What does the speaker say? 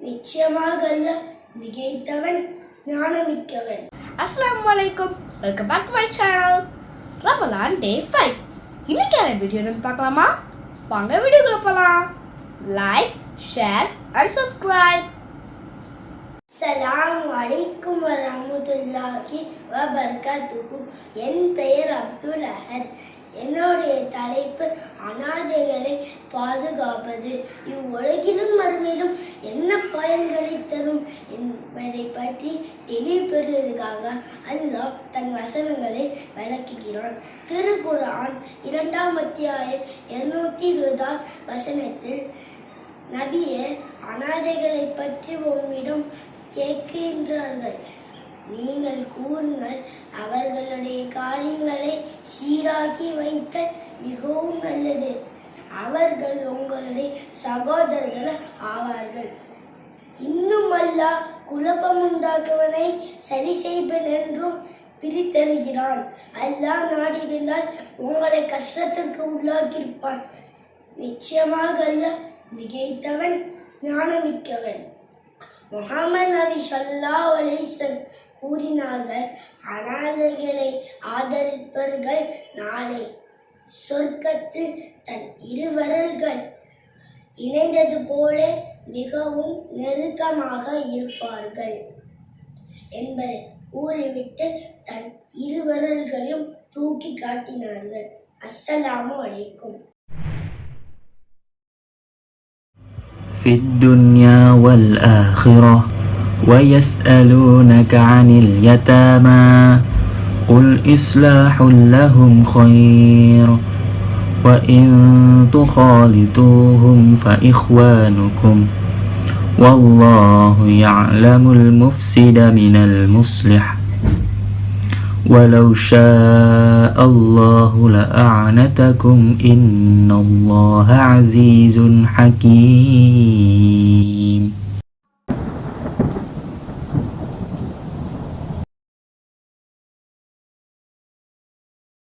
நிச்சயமாக அல்ல மிகைத்தவன் ஞானமிக்கவன். அஸ்ஸலாமு அலைக்கும், welcome back to my channel. Ramadan day 5. இன்னைக்கான வீடியோ நம்ம பார்க்கலாமா? வாங்க வீடியோக்குள்ள போலாம். Like, share and subscribe. அஸ்ஸலாமு அலைக்கும் வரஹ்மத்துல்லாஹி வபரகாத்துஹு. என் பெயர் அப்துல் அஹத். என்னுடைய தலைப்பு அனாதைகளை பாதுகாப்பது. இவ்வுலகிலும் மறுமையிலும் என்ன பயன்களை தரும் என்பதை பற்றி தெளிவுபெறுவதற்காக அல்லாஹ் தன் வசனங்களை விளக்குகிறான். திருக்குர்ஆன் 2ஆம் அத்தியாயம் 220 வசனத்தில், நபியே, அனாதைகளை பற்றி உம்மிடம் கேட்கின்றார்கள், நீங்கள் கூறுங்கள், அவர்களுடைய காரியங்களை சீராக்கி வைத்தல் மிகவும் நல்லது. அவர்கள் உங்களுடைய சகோதரர்கள் ஆவார்கள். இன்னும் அல்லாஹ் குழப்பமுண்டாக்குவனை சரி செய்வன் என்றும் பிரித்தருகிறான். அல்லாஹ் நாடியிருந்தால் உங்களை கஷ்டத்திற்கு உள்ளாக்கியிருப்பான். நிச்சயமாக அல்லாஹ் மிகைத்தவன் ஞானமிக்கவன். முஹம்மது நபி ஸல்லல்லாஹு அலைஹி வஸல்லம் கூறினார்கள், அனாதைகளை ஆதரிப்பவர்கள் நாளை சொர்க்கத்தில் தன் இருவரல்கள் இணைந்தது போல மிகவும் நெருக்கமாக இருப்பார்கள் என்பதை கூறிவிட்டு தன் இருவரல்களையும் தூக்கி காட்டினார்கள். அஸ்ஸலாமு அலைக்கும். في الدنيا والآخرة ويسألونك عن اليتامى قل إصلاح لهم خير وإن تخالطوهم فإخوانكم والله يعلم المفسد من المصلح ولو شاء الله لأعنتكم إن الله عزيز حكيم.